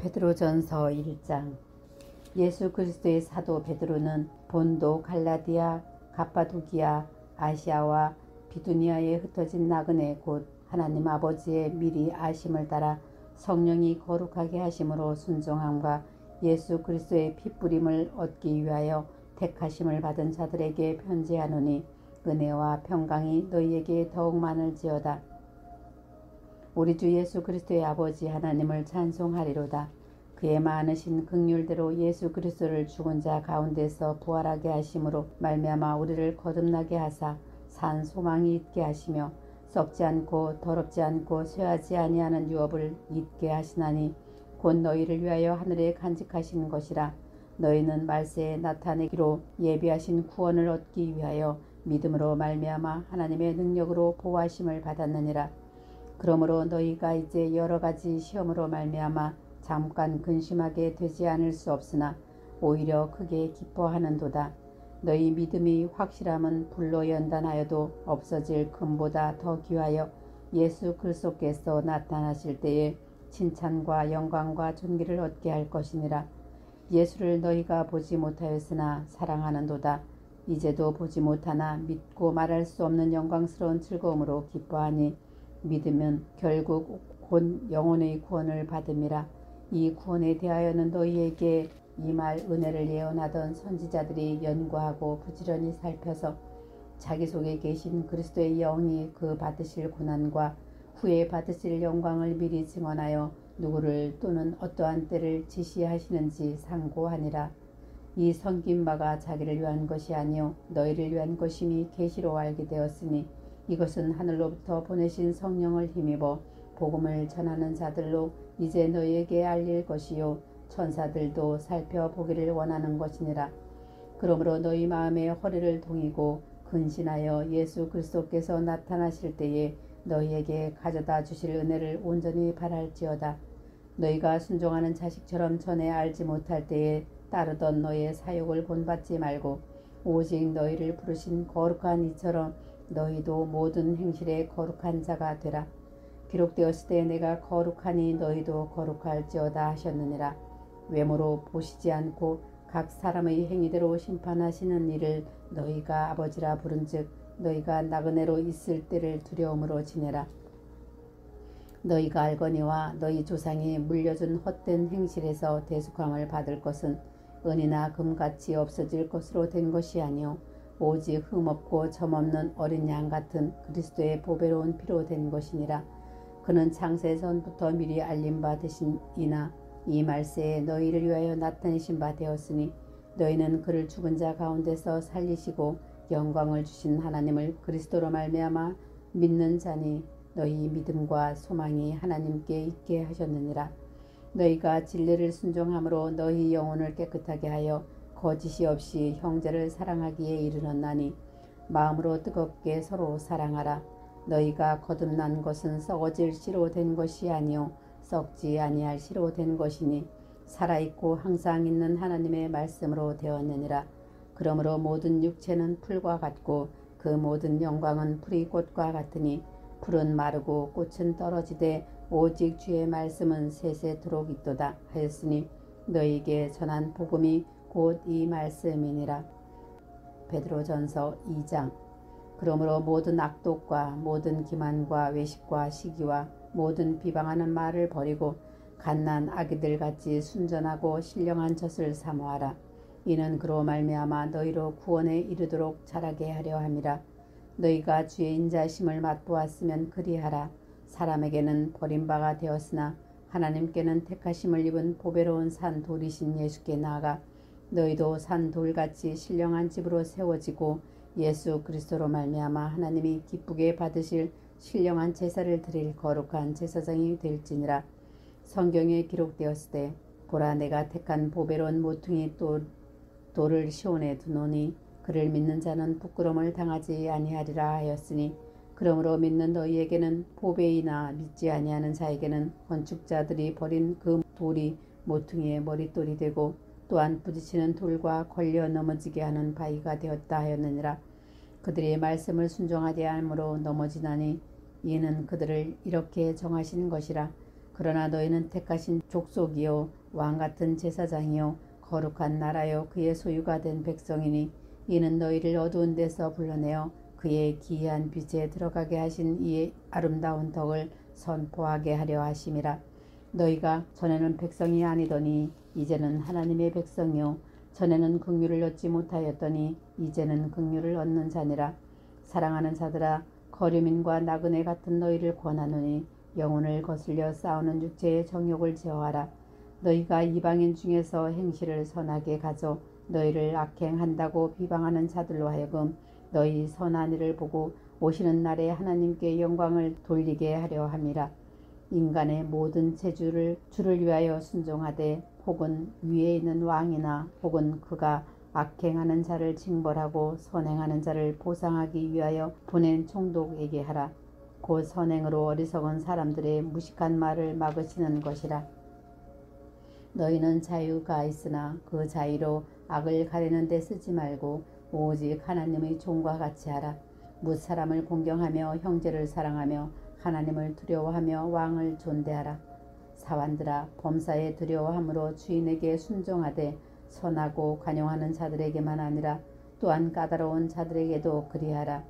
베드로전서 1장. 예수 그리스도의 사도 베드로는 본도, 갈라디아, 갑바도기아, 아시아와 비두니아에 흩어진 나그네 곧 하나님 아버지의 미리 아심을 따라 성령이 거룩하게 하심으로 순종함과 예수 그리스도의 핏부림을 얻기 위하여 택하심을 받은 자들에게 편지하노니 은혜와 평강이 너희에게 더욱 많을지어다. 우리 주 예수 그리스도의 아버지 하나님을 찬송하리로다. 그의 많으신 긍휼대로 예수 그리스도를 죽은 자 가운데서 부활하게 하심으로 말미암아 우리를 거듭나게 하사 산 소망이 있게 하시며 썩지 않고 더럽지 않고 쇠하지 아니하는 유업을 잊게 하시나니 곧 너희를 위하여 하늘에 간직하신 것이라. 너희는 말세에 나타내기로 예비하신 구원을 얻기 위하여 믿음으로 말미암아 하나님의 능력으로 보호하심을 받았느니라. 그러므로 너희가 이제 여러 가지 시험으로 말미암아 잠깐 근심하게 되지 않을 수 없으나 오히려 크게 기뻐하는도다. 너희 믿음이 확실함은 불로 연단하여도 없어질 금보다 더 귀하여 예수 그리스도께서 나타나실 때에 칭찬과 영광과 존귀를 얻게 할 것이니라. 예수를 너희가 보지 못하였으나 사랑하는도다. 이제도 보지 못하나 믿고 말할 수 없는 영광스러운 즐거움으로 기뻐하니 믿으면 결국 곧 영혼의 구원을 받음이라. 이 구원에 대하여는 너희에게 이 말 은혜를 예언하던 선지자들이 연구하고 부지런히 살펴서 자기 속에 계신 그리스도의 영이 그 받으실 고난과 후에 받으실 영광을 미리 증언하여 누구를 또는 어떠한 때를 지시하시는지 상고하니라. 이 섬긴 바가 자기를 위한 것이 아니요 너희를 위한 것임이 계시로 알게 되었으니 이것은 하늘로부터 보내신 성령을 힘입어 복음을 전하는 자들로 이제 너희에게 알릴 것이요 천사들도 살펴보기를 원하는 것이니라. 그러므로 너희 마음의 허리를 동이고 근신하여 예수 그리스도께서 나타나실 때에 너희에게 가져다 주실 은혜를 온전히 바랄지어다. 너희가 순종하는 자식처럼 전에 알지 못할 때에 따르던 너희의 사욕을 본받지 말고 오직 너희를 부르신 거룩한 이처럼 너희도 모든 행실에 거룩한 자가 되라. 기록되었을 때 내가 거룩하니 너희도 거룩할지어다 하셨느니라. 외모로 보시지 않고 각 사람의 행위대로 심판하시는 이를 너희가 아버지라 부른즉 너희가 나그네로 있을 때를 두려움으로 지내라. 너희가 알거니와 너희 조상이 물려준 헛된 행실에서 대속함을 받을 것은 은이나 금같이 없어질 것으로 된 것이 아니요 오직 흠없고 점없는 어린 양 같은 그리스도의 보배로운 피로 된 것이니라. 그는 창세 전부터 미리 알림 바 되신이나 이 말세에 너희를 위하여 나타내신 바 되었으니 너희는 그를 죽은 자 가운데서 살리시고 영광을 주신 하나님을 그리스도로 말미암아 믿는 자니 너희 믿음과 소망이 하나님께 있게 하셨느니라. 너희가 진리를 순종함으로 너희 영혼을 깨끗하게 하여 거짓이 없이 형제를 사랑하기에 이르렀나니 마음으로 뜨겁게 서로 사랑하라. 너희가 거듭난 것은 썩어질 씨로 된 것이 아니요 썩지 아니할 씨로 된 것이니 살아있고 항상 있는 하나님의 말씀으로 되었느니라. 그러므로 모든 육체는 풀과 같고 그 모든 영광은 풀이 꽃과 같으니 풀은 마르고 꽃은 떨어지되 오직 주의 말씀은 세세토록 있도다 하였으니 너희에게 전한 복음이 곧 이 말씀이니라. 베드로전서 2장. 그러므로 모든 악독과 모든 기만과 외식과 시기와 모든 비방하는 말을 버리고 갓난 아기들 같이 순전하고 신령한 젖을 사모하라. 이는 그로 말미암아 너희로 구원에 이르도록 자라게 하려 함이라. 너희가 주의 인자심을 맛보았으면 그리하라. 사람에게는 버림바가 되었으나 하나님께는 택하심을 입은 보배로운 산 돌이신 예수께 나아가 너희도 산 돌같이 신령한 집으로 세워지고 예수 그리스도로 말미암아 하나님이 기쁘게 받으실 신령한 제사를 드릴 거룩한 제사장이 될지니라. 성경에 기록되었을 때 보라 내가 택한 보배로운 모퉁이 돌을 시온에 두노니 그를 믿는 자는 부끄러움을 당하지 아니하리라 하였으니 그러므로 믿는 너희에게는 보배이나 믿지 아니하는 자에게는 건축자들이 버린 그 돌이 모퉁이의 머릿돌이 되고 또한 부딪히는 돌과 걸려 넘어지게 하는 바위가 되었다 하였느니라. 그들이 말씀을 순종하지 않으므로 넘어지나니 이는 그들을 이렇게 정하신 것이라. 그러나 너희는 택하신 족속이요 왕같은 제사장이요 거룩한 나라요 그의 소유가 된 백성이니 이는 너희를 어두운 데서 불러내어 그의 기이한 빛에 들어가게 하신 이의 아름다운 덕을 선포하게 하려 하심이라. 너희가 전에는 백성이 아니더니 이제는 하나님의 백성이요 전에는 긍휼을 얻지 못하였더니 이제는 긍휼을 얻는 자니라. 사랑하는 자들아 거류민과 나그네 같은 너희를 권하노니 영혼을 거슬려 싸우는 육체의 정욕을 제어하라. 너희가 이방인 중에서 행실을 선하게 가져 너희를 악행한다고 비방하는 자들로 하여금 너희 선한 일을 보고 오시는 날에 하나님께 영광을 돌리게 하려 함이라. 인간의 모든 재주를 주를 위하여 순종하되 혹은 위에 있는 왕이나 혹은 그가 악행하는 자를 징벌하고 선행하는 자를 보상하기 위하여 보낸 총독에게 하라. 곧 선행으로 어리석은 사람들의 무식한 말을 막으시는 것이라. 너희는 자유가 있으나 그 자유로 악을 가리는 데 쓰지 말고 오직 하나님의 종과 같이 하라. 뭇 사람을 공경하며 형제를 사랑하며 하나님을 두려워하며 왕을 존대하라. 사환들아 범사에 두려워함으로 주인에게 순종하되 선하고 관용하는 자들에게만 아니라 또한 까다로운 자들에게도 그리하라.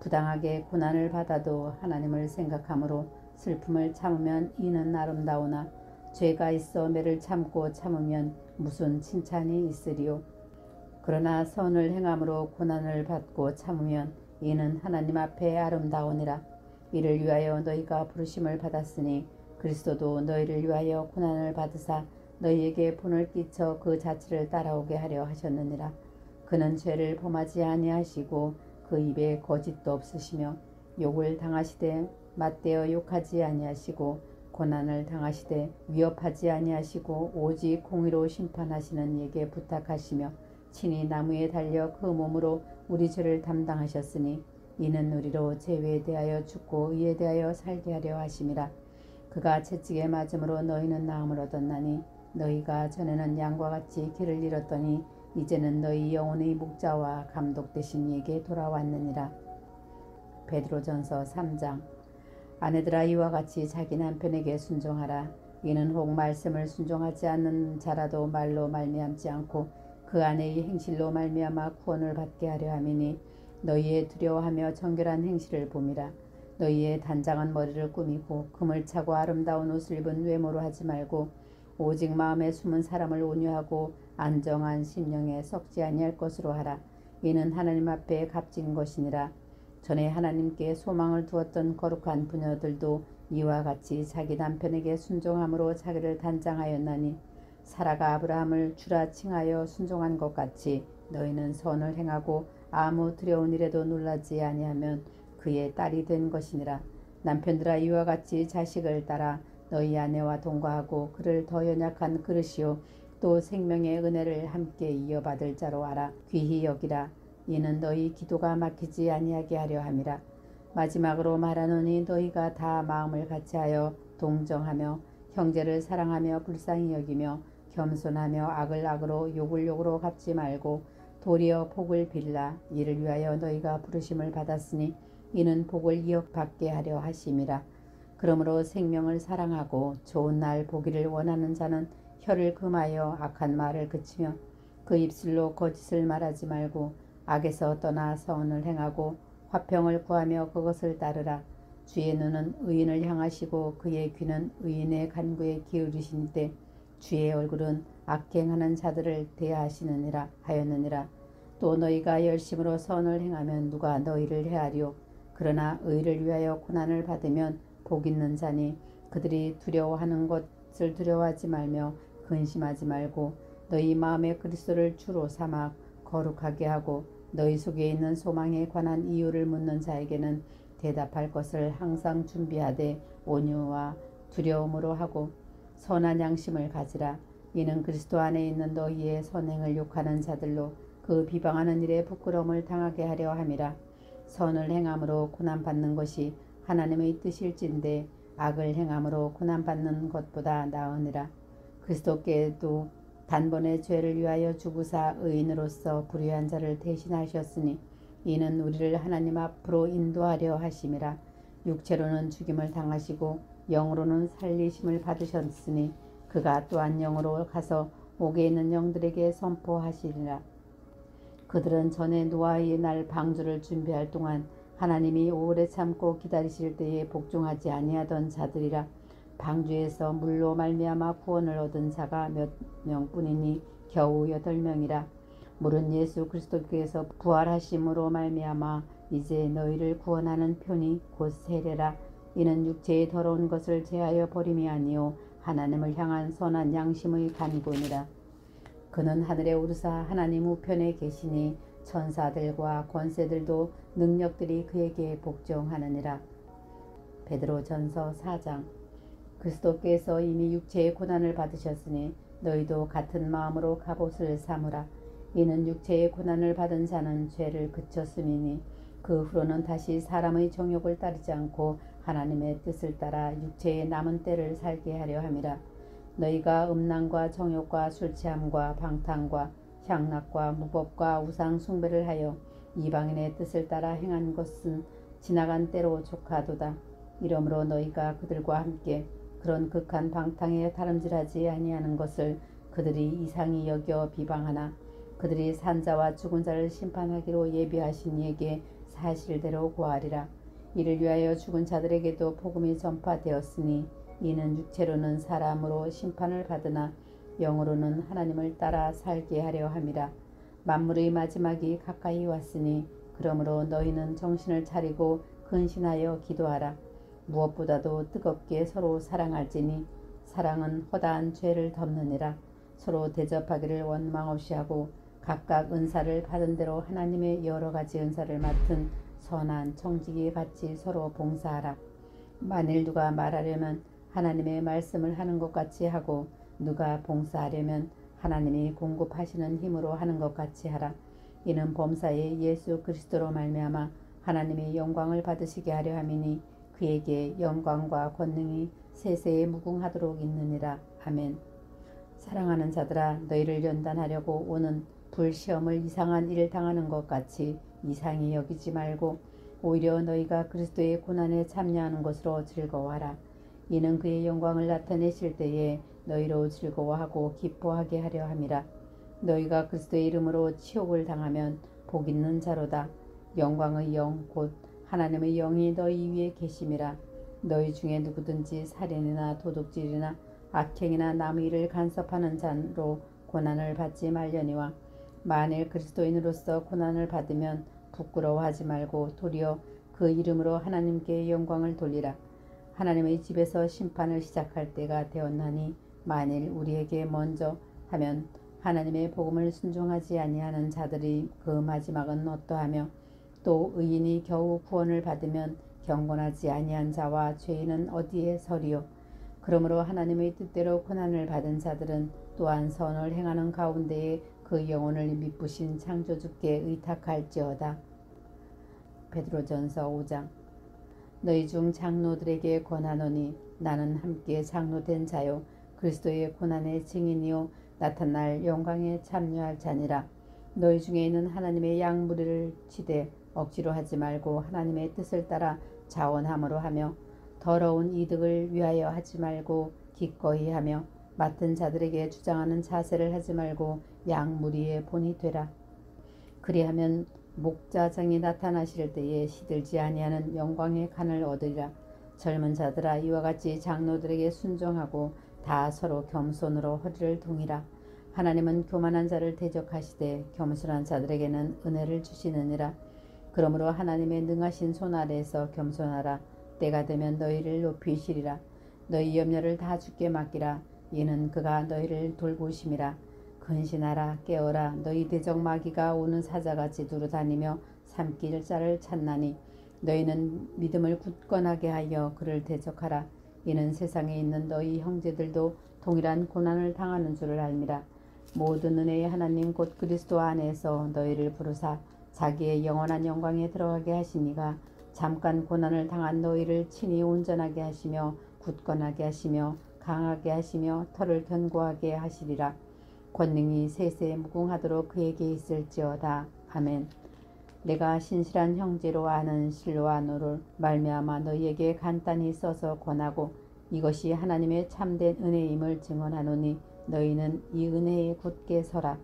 부당하게 고난을 받아도 하나님을 생각함으로 슬픔을 참으면 이는 아름다우나 죄가 있어 매를 참고 참으면 무슨 칭찬이 있으리요. 그러나 선을 행함으로 고난을 받고 참으면 이는 하나님 앞에 아름다우니라. 이를 위하여 너희가 부르심을 받았으니 그리스도도 너희를 위하여 고난을 받으사 너희에게 본을 끼쳐 그 자취를 따라오게 하려 하셨느니라. 그는 죄를 범하지 아니하시고 그 입에 거짓도 없으시며 욕을 당하시되 맞대어 욕하지 아니하시고 고난을 당하시되 위협하지 아니하시고 오직 공의로 심판하시는 이에게 부탁하시며 친히 나무에 달려 그 몸으로 우리 죄를 담당하셨으니 이는 우리로 죄에 대하여 죽고 의에 대하여 살게 하려 하심이라. 그가 채찍에 맞음으로 너희는 나음을 얻었나니 너희가 전에는 양과 같이 길을 잃었더니 이제는 너희 영혼의 목자와 감독 되신 이에게 돌아왔느니라. 베드로전서 3장. 아내들아 이와 같이 자기 남편에게 순종하라. 이는 혹 말씀을 순종하지 않는 자라도 말로 말미암지 않고 그 아내의 행실로 말미암아 구원을 받게 하려 함이니 너희의 두려워하며 정결한 행실을 봄이라. 너희의 단장한 머리를 꾸미고 금을 차고 아름다운 옷을 입은 외모로 하지 말고 오직 마음에 숨은 사람을 온유하고 안정한 심령에 썩지 아니할 것으로 하라. 이는 하나님 앞에 값진 것이니라. 전에 하나님께 소망을 두었던 거룩한 부녀들도 이와 같이 자기 남편에게 순종함으로 자기를 단장하였나니 사라가 아브라함을 주라 칭하여 순종한 것 같이 너희는 선을 행하고 아무 두려운 일에도 놀라지 아니하면 그의 딸이 된 것이니라. 남편들아 이와 같이 자식을 따라 너희 아내와 동거하고 그를 더 연약한 그릇이요 또 생명의 은혜를 함께 이어받을 자로 알아 귀히 여기라. 이는 너희 기도가 막히지 아니하게 하려 함이라. 마지막으로 말하노니 너희가 다 마음을 같이하여 동정하며 형제를 사랑하며 불쌍히 여기며 겸손하며 악을 악으로 욕을 욕으로 갚지 말고 도리어 복을 빌라. 이를 위하여 너희가 부르심을 받았으니 이는 복을 이어받게 하려 하심이라. 그러므로 생명을 사랑하고 좋은 날 보기를 원하는 자는 혀를 금하여 악한 말을 그치며 그 입술로 거짓을 말하지 말고 악에서 떠나 선을 행하고 화평을 구하며 그것을 따르라. 주의 눈은 의인을 향하시고 그의 귀는 의인의 간구에 기울이시니 주의 얼굴은 악행하는 자들을 대하시느니라 하였느니라. 또 너희가 열심으로 선을 행하면 누가 너희를 헤아리요. 그러나 의를 위하여 고난을 받으면 복 있는 자니 그들이 두려워하는 것을 두려워하지 말며 근심하지 말고 너희 마음에 그리스도를 주로 삼아 거룩하게 하고 너희 속에 있는 소망에 관한 이유를 묻는 자에게는 대답할 것을 항상 준비하되 온유와 두려움으로 하고 선한 양심을 가지라. 이는 그리스도 안에 있는 너희의 선행을 욕하는 자들로 그 비방하는 일에 부끄러움을 당하게 하려 함이라. 선을 행함으로 고난받는 것이 하나님의 뜻일진데 악을 행함으로 고난받는 것보다 나으니라. 그리스도께도 단번에 죄를 위하여 죽으사 의인으로서 불의한 자를 대신하셨으니 이는 우리를 하나님 앞으로 인도하려 하심이라. 육체로는 죽임을 당하시고 영으로는 살리심을 받으셨으니 그가 또한 영으로 가서 옥에 있는 영들에게 선포하시리라. 그들은 전에 노아의 날 방주를 준비할 동안 하나님이 오래 참고 기다리실 때에 복종하지 아니하던 자들이라. 방주에서 물로 말미암아 구원을 얻은 자가 몇 명뿐이니 겨우 8명이라. 물은 예수 그리스도께서 부활하심으로 말미암아 이제 너희를 구원하는 편이 곧 세례라. 이는 육체의 더러운 것을 제하여 버림이 아니요 하나님을 향한 선한 양심의 간구니라. 그는 하늘에 오르사 하나님 우편에 계시니 천사들과 권세들도 능력들이 그에게 복종하느니라. 베드로전서 4장. 그리스도께서 이미 육체의 고난을 받으셨으니 너희도 같은 마음으로 갑옷을 삼으라. 이는 육체의 고난을 받은 자는 죄를 그쳤음이니 그 후로는 다시 사람의 정욕을 따르지 않고 하나님의 뜻을 따라 육체의 남은 때를 살게 하려 함이라. 너희가 음란과 정욕과 술취함과 방탕과 향락과 무법과 우상 숭배를 하여 이방인의 뜻을 따라 행한 것은 지나간 때로 족하도다. 이러므로 너희가 그들과 함께 그런 극한 방탕에 다름질하지 아니하는 것을 그들이 이상히 여겨 비방하나 그들이 산자와 죽은 자를 심판하기로 예비하신 이에게 사실대로 고하리라. 이를 위하여 죽은 자들에게도 복음이 전파되었으니 이는 육체로는 사람으로 심판을 받으나 영으로는 하나님을 따라 살게 하려 함이라. 만물의 마지막이 가까이 왔으니 그러므로 너희는 정신을 차리고 근신하여 기도하라. 무엇보다도 뜨겁게 서로 사랑할지니 사랑은 허다한 죄를 덮느니라. 서로 대접하기를 원망 없이 하고 각각 은사를 받은 대로 하나님의 여러 가지 은사를 맡은 선한 청지기에 같이 서로 봉사하라. 만일 누가 말하려면 하나님의 말씀을 하는 것 같이 하고 누가 봉사하려면 하나님이 공급하시는 힘으로 하는 것 같이 하라. 이는 범사에 예수 그리스도로 말미암아 하나님의 영광을 받으시게 하려 함이니 그에게 영광과 권능이 세세에 무궁하도록 있느니라. 아멘. 사랑하는 자들아, 너희를 연단하려고 오는 불시험을 이상한 일을 당하는 것 같이 이상히 여기지 말고 오히려 너희가 그리스도의 고난에 참여하는 것으로 즐거워하라. 이는 그의 영광을 나타내실 때에 너희로 즐거워하고 기뻐하게 하려 함이라. 너희가 그리스도의 이름으로 치욕을 당하면 복 있는 자로다. 영광의 영 곧 하나님의 영이 너희 위에 계심이라. 너희 중에 누구든지 살인이나 도둑질이나 악행이나 남의 일을 간섭하는 자로 고난을 받지 말려니와 만일 그리스도인으로서 고난을 받으면 부끄러워하지 말고 도리어 그 이름으로 하나님께 영광을 돌리라. 하나님의 집에서 심판을 시작할 때가 되었나니 만일 우리에게 먼저 하면 하나님의 복음을 순종하지 아니하는 자들이 그 마지막은 어떠하며 또 의인이 겨우 구원을 받으면 경건하지 아니한 자와 죄인은 어디에 서리요. 그러므로 하나님의 뜻대로 고난을 받은 자들은 또한 선을 행하는 가운데에 그 영혼을 미쁘신 창조주께 의탁할지어다. 베드로전서 5장. 너희 중 장로들에게 권하노니 나는 함께 장로된 자요 그리스도의 고난의 증인이요 나타날 영광에 참여할 자니라. 너희 중에 있는 하나님의 양무리를 치되 억지로 하지 말고 하나님의 뜻을 따라 자원함으로 하며 더러운 이득을 위하여 하지 말고 기꺼이 하며 맡은 자들에게 주장하는 자세를 하지 말고 양무리의 본이 되라. 그리하면 목자장이 나타나실 때에 시들지 아니하는 영광의 간을 얻으리라. 젊은 자들아, 이와 같이 장로들에게 순종하고 다 서로 겸손으로 허리를 동이라. 하나님은 교만한 자를 대적하시되 겸손한 자들에게는 은혜를 주시느니라. 그러므로 하나님의 능하신 손 아래에서 겸손하라. 때가 되면 너희를 높이시리라. 너희 염려를 다 주께 맡기라. 이는 그가 너희를 돌보심이라. 근신하라. 깨어라. 너희 대적 마귀가 오는 사자같이 두루다니며 삼킬 자를 찾나니 너희는 믿음을 굳건하게 하여 그를 대적하라. 이는 세상에 있는 너희 형제들도 동일한 고난을 당하는 줄을 알미라. 모든 은혜의 하나님 곧 그리스도 안에서 너희를 부르사 자기의 영원한 영광에 들어가게 하시니가 잠깐 고난을 당한 너희를 친히 온전하게 하시며 굳건하게 하시며 강하게 하시며 터를 견고하게 하시리라. 권능이 세세에 무궁하도록 그에게 있을지어다. 아멘. 내가 신실한 형제로 아는 실로아노를 말미암아 너희에게 간단히 써서 권하고 이것이 하나님의 참된 은혜임을 증언하노니 너희는 이 은혜에 곧게 서라.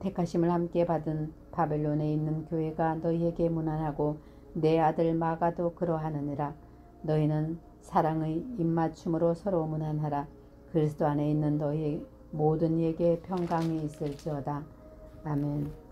택하심을 함께 받은 바벨론에 있는 교회가 너희에게 문안하고 내 아들 마가도 그러하느니라. 너희는 사랑의 입맞춤으로 서로 문안하라. 그리스도 안에 있는 너희 모든 이에게 평강이 있을지어다. 아멘.